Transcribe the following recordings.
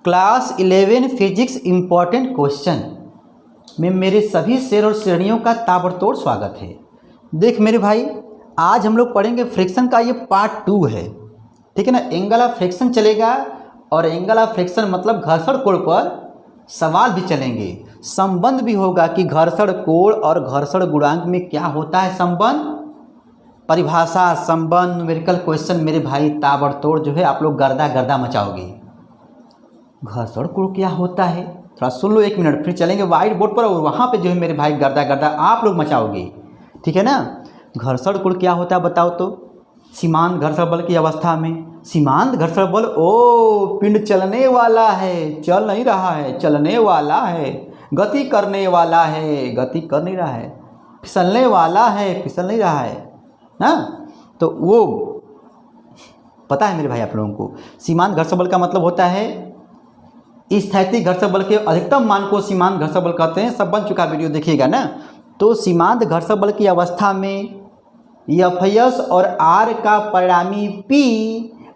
Class 11 physics important question में मेरे सभी शेर और श्रेणियों का ताबड़तोड़ स्वागत है। देख मेरे भाई, आज हम लोग पढ़ेंगे फ्रिक्शन का, ये पार्ट 2 है। ठीक है ना। एंगल ऑफ फ्रिक्शन चलेगा और एंगल ऑफ फ्रिक्शन मतलब घर्षण कोण पर सवाल भी चलेंगे। संबंध भी होगा कि घर्षण कोण और घर्षण गुणांक में क्या होता है संबंध, परिभाषा, संबंध, न्यूमेरिकल क्वेश्चन। मेरे भाई ताबड़तोड़ जो है आप लोग गर्दा गर्दा मचाओगे। घर्षण कोण क्या होता है थोड़ा सुन लो 1 मिनट, फिर चलेंगे व्हाइट बोर्ड पर और वहाँ पे जो है मेरे भाई गर्दा गर्दा आप लोग मचाओगे। ठीक है ना। घर्षण कोण क्या होता है बताओ तो। सीमांत घर्षण बल की अवस्था में, सीमांत घर्षण बल, ओ पिंड चलने वाला है, चल नहीं रहा है, चलने वाला है, गति करने वाला है, गति कर नहीं रहा है, फिसलने वाला है, फिसल नहीं रहा है ना। तो वो पता है मेरे भाई आप लोगों को। सीमांत घर्षण बल का मतलब होता है स्थैतिक घर्षण बल के अधिकतम मान को सीमांत घर्षण बल कहते हैं। सब बन चुका वीडियो देखिएगा ना। तो सीमांत घर्षण बल की अवस्था में एफ और आर का परिणामी पी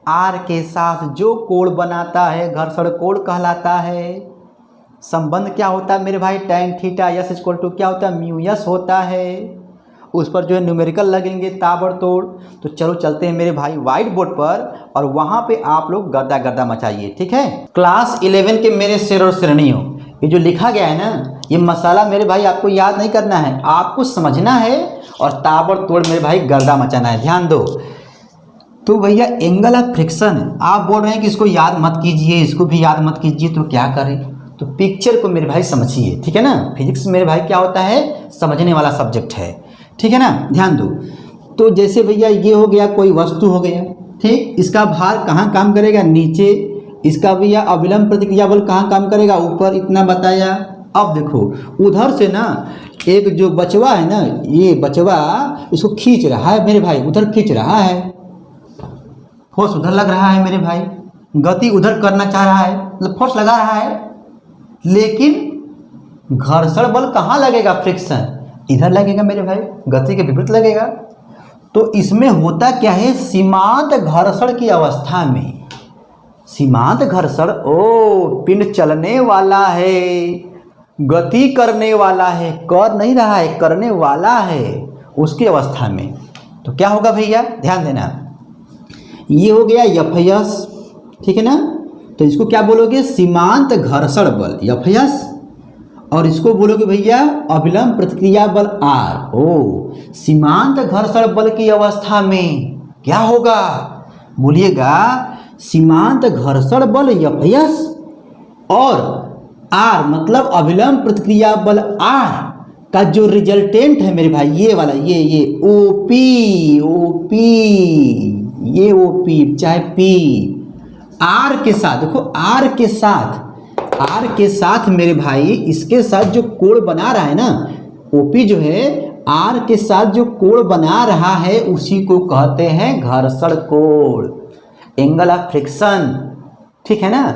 आर के साथ जो कोण बनाता है घर्षण कोण कहलाता है। संबंध क्या होता है मेरे भाई, tan theta S equal to क्या होता है, म्यू यस होता है। उस पर जो है न्यूमेरिकल लगेंगे ताबड़तोड़। तो चलो चलते हैं मेरे भाई व्हाइट बोर्ड पर और वहाँ पे आप लोग गर्दा गर्दा मचाइए। ठीक है। क्लास 11 के मेरे शेर और श्रेणियों, ये जो लिखा गया है ना, ये मसाला मेरे भाई आपको याद नहीं करना है, आपको समझना है और ताबड़तोड़ मेरे भाई गर्दा मचाना है। ध्यान दो। तो भैया एंगल ऑफ फ्रिक्शन आप बोल रहे हैं कि इसको याद मत कीजिए, इसको भी याद मत कीजिए, तो क्या करें। तो पिक्चर को मेरे भाई समझिए। ठीक है ना। फिजिक्स मेरे भाई क्या होता है, समझने वाला सब्जेक्ट है। ठीक है ना। ध्यान दो। तो जैसे भैया ये हो गया, कोई वस्तु हो गया, ठीक, इसका भार कहाँ काम करेगा, नीचे। इसका भैया अविलंब प्रतिक्रिया बल कहाँ काम करेगा, ऊपर। इतना बताया। अब देखो उधर से ना एक जो बचवा है ना, ये बचवा इसको खींच रहा है मेरे भाई, उधर खींच रहा है, फोर्स उधर लग रहा है मेरे भाई, गति उधर करना चाह रहा है, मतलब फोर्स लगा रहा है। लेकिन घर्षण बल कहाँ लगेगा, फ्रिक्शन इधर लगेगा मेरे भाई, गति के विपरीत लगेगा। तो इसमें होता क्या है, सीमांत घर्षण की अवस्था में, सीमांत घर्षण, ओ पिंड चलने वाला है, गति करने वाला है, कर नहीं रहा है, करने वाला है, उसकी अवस्था में तो क्या होगा भैया, ध्यान देना। ये हो गया एफ, ठीक है ना। तो इसको क्या बोलोगे, सीमांत घर्षण बल एफ, और इसको बोलोगे भैया अविलंब प्रतिक्रिया बल आर। ओ सीमांत घर्षण बल की अवस्था में क्या होगा, बोलिएगा सीमांत घर्षण बल एफ और आर मतलब अविलंब प्रतिक्रिया बल आर का जो रिजल्टेंट है मेरे भाई, ये वाला, ये ओपी, ओपी, ये ओपी चाहे पी, आर के साथ, देखो आर के साथ, आर के साथ मेरे भाई इसके साथ जो कोण बना रहा है ना, ओपी जो है आर के साथ जो कोण बना रहा है उसी को कहते हैं घर्षण कोण, एंगल ऑफ फ्रिक्शन। ठीक है ना।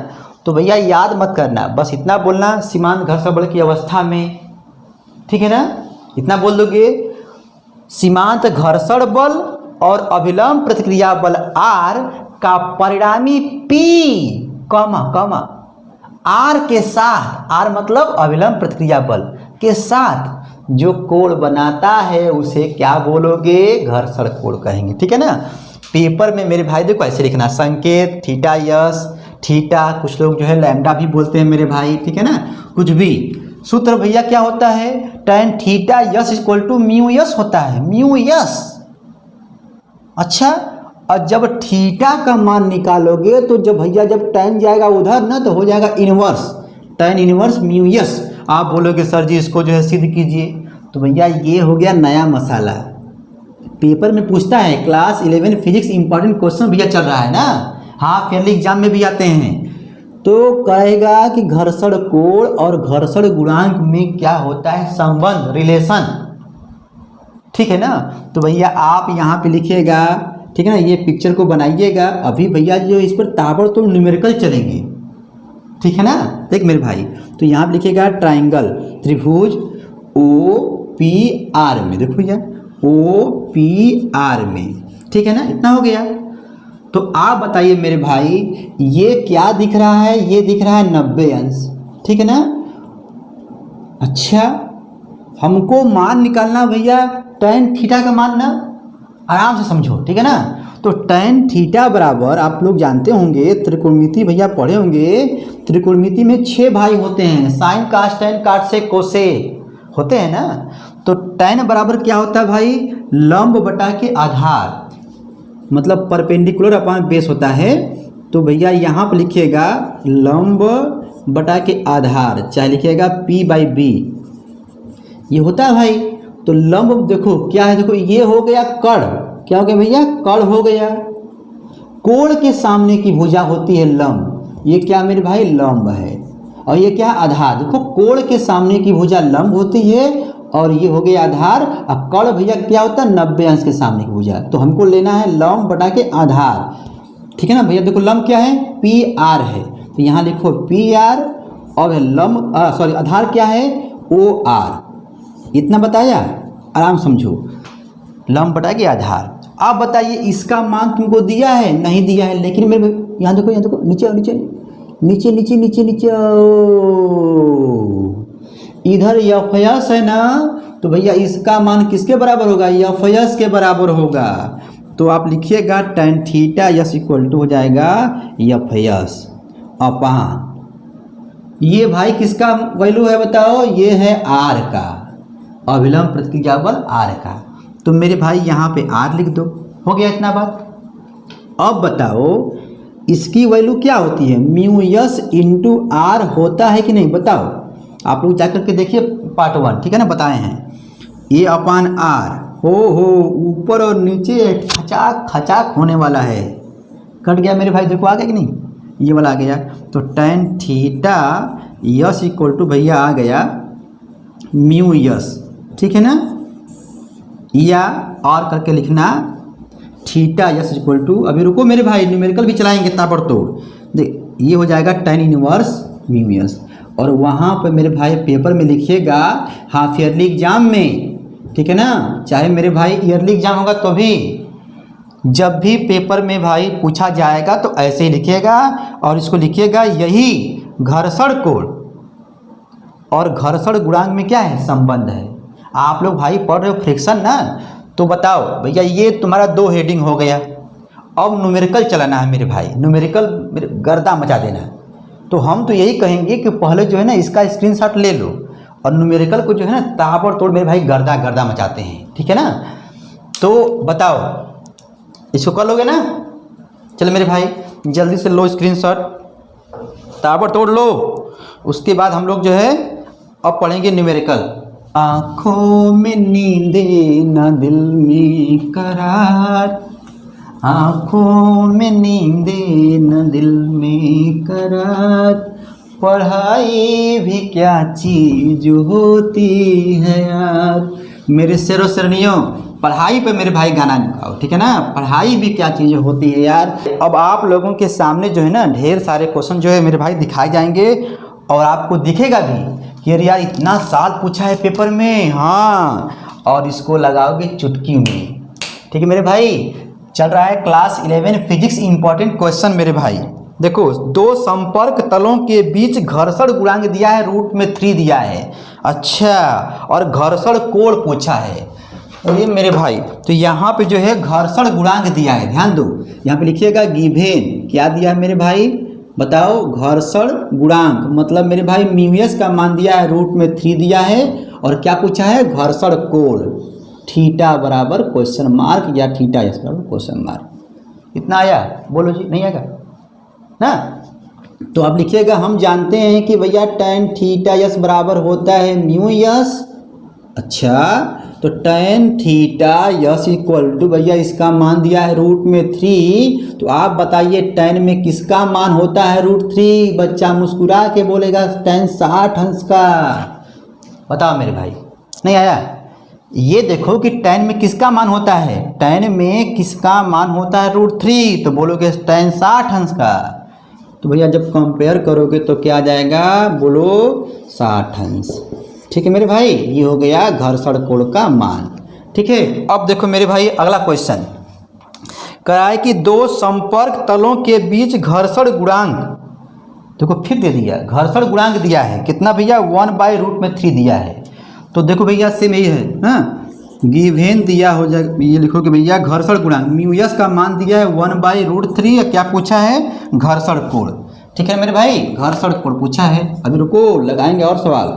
तो भैया याद मत करना, बस इतना बोलना, सीमांत घर्षण बल की अवस्था में, ठीक है ना, इतना बोल दोगे। सीमांत घर्षण बल और अभिलंब प्रतिक्रिया बल आर का परिणामी पी कमा आर के साथ, आर मतलब अविलंब प्रतिक्रिया बल के साथ जो कोण बनाता है उसे क्या बोलोगे, घर्षण कोण कहेंगे। ठीक है ना। पेपर में मेरे भाई देखो ऐसे लिखना, संकेत थीटा यस, थीटा कुछ लोग जो है लैम्डा भी बोलते हैं मेरे भाई। ठीक है ना। कुछ भी सूत्र भैया क्या होता है, tan theta S equal to mu S होता है, म्यू यस। अच्छा, और जब थीटा का मान निकालोगे तो जब भैया जब tan जाएगा उधर ना तो हो जाएगा inverse, tan inverse mu yes. आप बोलोगे सर जी इसको जो है सिद्ध कीजिए। तो भैया ये हो गया नया मसाला, पेपर में पूछता है। क्लास 11 फिजिक्स इंपॉर्टेंट क्वेश्चन भैया चल रहा है ना, हाँ फेयरली एग्जाम में भी आते हैं। तो कहेगा कि घर्षण कोण और घर्षण गुणांक में क्या होता है, संबंध, रिलेशन। ठीक है ना। तो भैया आप यहाँ पे लिखिएगा, ठीक है ना, ये पिक्चर को बनाइएगा। अभी भैया जो इस पर ताबड़तोड़ न्यूमेरिकल चलेंगे। ठीक है ना। देख मेरे भाई, तो यहाँ पे लिखिएगा ट्राइंगल, त्रिभुज ओ पी आर में, देखो भैया ओ पी आर में। ठीक है ना, इतना हो गया। तो आप बताइए मेरे भाई, ये क्या दिख रहा है? ये दिख रहा है 90 अंश, ठीक है ना। अच्छा, हमको मान निकालना भैया tan थीटा का मान ना, आराम से समझो, ठीक है ना। तो tan थीटा बराबर, आप लोग जानते होंगे, त्रिकोणमिति भैया पढ़े होंगे, त्रिकोणमिति में 6 भाई होते हैं, साइन कास टेन काट से कोसे होते हैं ना। तो tan बराबर क्या होता है भाई? लंब बटा के आधार, मतलब परपेंडिकुलर अपॉन बेस होता है। तो भैया यहाँ पर लिखिएगा लंब बटा के आधार, चाहे लिखिएगा p/b, ये होता है भाई। तो लंब देखो क्या है, देखो ये हो गया कर्ण, क्या हो गया भैया? कर्ण हो गया। कोण के सामने की भुजा होती है लंब, ये क्या मेरे भाई? लंब है। और ये क्या? आधार। देखो कोण के सामने की भुजा लंब होती है और ये हो गया आधार। अब कर्ण भैया क्या होता है? 90 अंश के सामने की भुजा। तो हमको लेना है लंब बटा के आधार, ठीक है ना भैया। देखो लंब क्या है? PR है, तो यहाँ लिखो PR, और लंब सॉरी आधार क्या है? OR। इतना बताया, आराम समझो, लंब बटा के आधार। आप बताइए इसका मान तुमको दिया है? नहीं दिया है, लेकिन मेरे यहाँ देखो, यहाँ देखो, नीचे नीचे नीचे नीचे नीचे नीचे इधर FS है ना, तो भैया इसका मान किसके बराबर होगा? FS के बराबर होगा। तो आप लिखिएगा tan theta S equal to हो जाएगा FS अपान, ये भाई किसका वैल्यू है बताओ? ये है R का, अभिलंब प्रतिक्रिया बल R का। तो मेरे भाई यहाँ पे R लिख दो, हो गया इतना बात। अब बताओ इसकी वैल्यू क्या होती है? μS इंटू R होता है कि नहीं? बताओ, आप लोग जाकर के देखिए पार्ट 1, ठीक है ना, बताए हैं। ये अपान R हो ऊपर और नीचे खचाक खचाक होने वाला है, कट गया मेरे भाई, देखो आ गया कि नहीं? ये वाला आ गया। तो tan theta S equal to भैया आ गया μS, ठीक है ना, या और करके लिखना थीटा यस इक्वल टू, अभी रुको मेरे भाई, न्यूमेरिकल भी चलाएंगे ताबड़तोड़। देख ये हो जाएगा tan इनवर्स μS, और वहाँ पर मेरे भाई पेपर में लिखिएगा हाफ ईयरली एग्जाम में, ठीक है ना, चाहे मेरे भाई ईयरली एग्जाम होगा तो भी, जब भी पेपर में भाई पूछा जाएगा तो ऐसे ही लिखिएगा, और इसको लिखिएगा यही घर्षण कोण और घर्षण गुणांक में क्या है? संबंध है। आप लोग भाई पढ़ रहे हो फ्रिक्शन ना, तो बताओ भैया ये तुम्हारा 2 हेडिंग हो गया। अब न्यूमेरिकल चलाना है मेरे भाई, न्यूमेरिकल मेरे गर्दा मचा देना। तो हम तो यही कहेंगे कि पहले जो है ना इसका स्क्रीनशॉट ले लो, और न्यूमेरिकल को जो है ना ताबड़तोड़ मेरे भाई गर्दा गर्दा मचाते हैं, ठीक है ना। तो बताओ इसको कर लोगे ना? चलो मेरे भाई जल्दी से लो स्क्रीनशॉट, ताबड़तोड़ लो। उसके बाद हम लोग जो है अब पढ़ेंगे न्यूमेरिकल। आँखों में नींदे न दिल में करार, आँखों में नींदे न दिल में करार, पढ़ाई भी क्या चीज होती है यार। मेरे शेरों शेरनियों, पढ़ाई पे मेरे भाई गाना गाओ, ठीक है ना, पढ़ाई भी क्या चीज़ होती है यार। अब आप लोगों के सामने जो है ना ढेर सारे क्वेश्चन जो है मेरे भाई दिखाए जाएंगे, और आपको दिखेगा भी कि अरे यार इतना साल पूछा है पेपर में, हाँ, और इसको लगाओगे चुटकी में, ठीक है मेरे भाई। चल रहा है क्लास 11 फिजिक्स इंपॉर्टेंट क्वेश्चन मेरे भाई। देखो 2 संपर्क तलों के बीच घर्षण गुणांक दिया है, √3 दिया है, अच्छा, और घर्षण कोण पूछा है। अरे मेरे भाई तो यहाँ पे जो है घर्षण गुणांक दिया है, ध्यान दो, यहाँ पे लिखिएगा गिवेन, क्या दिया है मेरे भाई बताओ? घर्षण गुणांक, मतलब मेरे भाई μS का मान दिया है √3 दिया है, और क्या पूछा है? घर्षण कोण थीटा बराबर क्वेश्चन मार्क, या थीटा यस बराबर क्वेश्चन मार्क। इतना आया? बोलो जी, नहीं आएगा ना? तो आप लिखिएगा हम जानते हैं कि भैया tan थीटा यस बराबर होता है μS, अच्छा, तो tan theta S equal to भैया इसका मान दिया है √3, तो आप बताइए tan में किसका मान होता है √3? बच्चा मुस्कुरा के बोलेगा tan 60 अंश का। बताओ मेरे भाई, नहीं आया? ये देखो कि tan में किसका मान होता है, tan में किसका मान होता है √3, तो बोलोगे tan 60 अंश का। तो भैया जब कंपेयर करोगे तो क्या आ जाएगा? बोलो 60 अंश, ठीक है मेरे भाई। ये हो गया घर्षण कोण का मान, ठीक है। अब देखो मेरे भाई अगला क्वेश्चन, कराए कि दो संपर्क तलों के बीच घर्षण गुणांक, देखो फिर दे दिया घर्षण गुणांक दिया है कितना भैया 1/√3 दिया है। तो देखो भैया सेम यही है हाँ, गिवेन दिया हो जाए, ये लिखो कि भैया घर्षण गुणांक म्यूएस का मान दिया है 1/√3, क्या पूछा है घर्षण कोण, ठीक है मेरे भाई घर्षण कोण पूछा है। अभी रुको लगाएंगे और सवाल।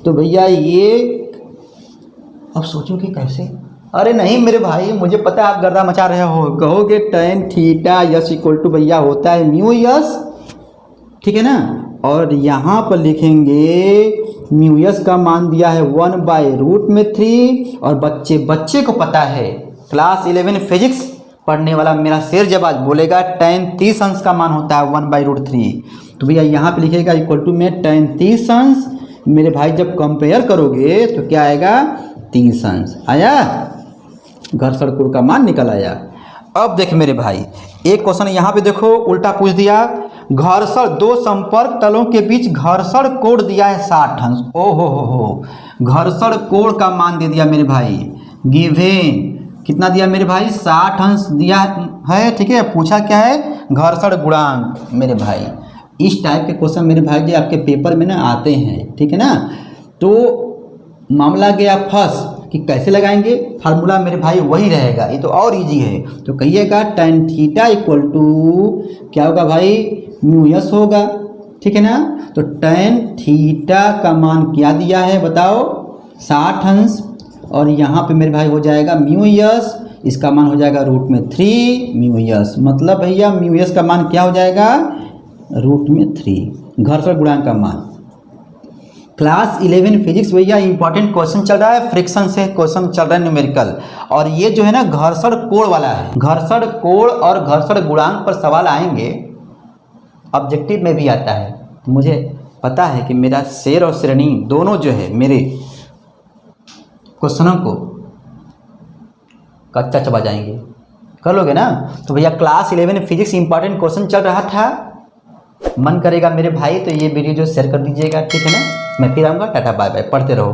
तो भैया ये अब सोचो कि कैसे, अरे नहीं मेरे भाई मुझे पता है आप गर्दा मचा रहे हो, कहोगे tan theta S equal to भैया होता है म्यू यस, ठीक है ना, और यहाँ पर लिखेंगे म्यू यस का मान दिया है 1/√3 और बच्चे को पता है क्लास 11 फिजिक्स पढ़ने वाला मेरा शेर जब आज बोलेगा tan 30 अंश का मान होता है 1/√3। तो भैया यहाँ पे लिखेगा इक्वल टू में tan 30 अंश, मेरे भाई जब कंपेयर करोगे तो क्या आएगा 30 अंश आया, घर्षण कोण का मान निकल आया। अब देख मेरे भाई एक क्वेश्चन यहाँ पे देखो उल्टा पूछ दिया, घर्षण दो संपर्क तलों के बीच घर्षण कोण दिया है 60 अंश, ओ हो घर्षण कोण का मान दे दिया मेरे भाई, गिवेन कितना दिया मेरे भाई 60 अंश दिया है, ठीक है। पूछा क्या है घर्षण गुणांक मेरे भाई, इस टाइप के क्वेश्चन मेरे भाई जी आपके पेपर में ना आते हैं, ठीक है ना। तो मामला गया फंस कि कैसे लगाएंगे, फार्मूला मेरे भाई वही रहेगा, ये तो और इजी है। तो कहिएगा tan थीटा इक्वल टू क्या होगा भाई म्यू यस होगा, ठीक है ना। तो tan थीटा का मान क्या दिया है बताओ 60 अंश, और यहाँ पे मेरे भाई हो जाएगा म्यू यस, इसका मान हो जाएगा √3 म्यू यस, मतलब भैया म्यू यस का मान क्या हो जाएगा √3 घर्षण गुणांक का मान। क्लास 11 फिजिक्स भैया इंपॉर्टेंट क्वेश्चन चल रहा है, फ्रिक्शन से क्वेश्चन चल रहा है न्यूमेरिकल, और ये जो है ना घर्षण कोण वाला है, घर्षण कोण और घर्षण गुणांक पर सवाल आएंगे, ऑब्जेक्टिव में भी आता है। तो मुझे पता है कि मेरा शेर और श्रेणी दोनों जो है मेरे क्वेश्चनों को कच्चा चबा जाएंगे, कर लोगे ना। तो भैया क्लास 11 फिजिक्स इंपॉर्टेंट क्वेश्चन चल रहा था, मन करेगा मेरे भाई तो ये वीडियो जो शेयर कर दीजिएगा, ठीक है ना। मैं फिर आऊँगा, टाटा बाय बाय, पढ़ते रहो।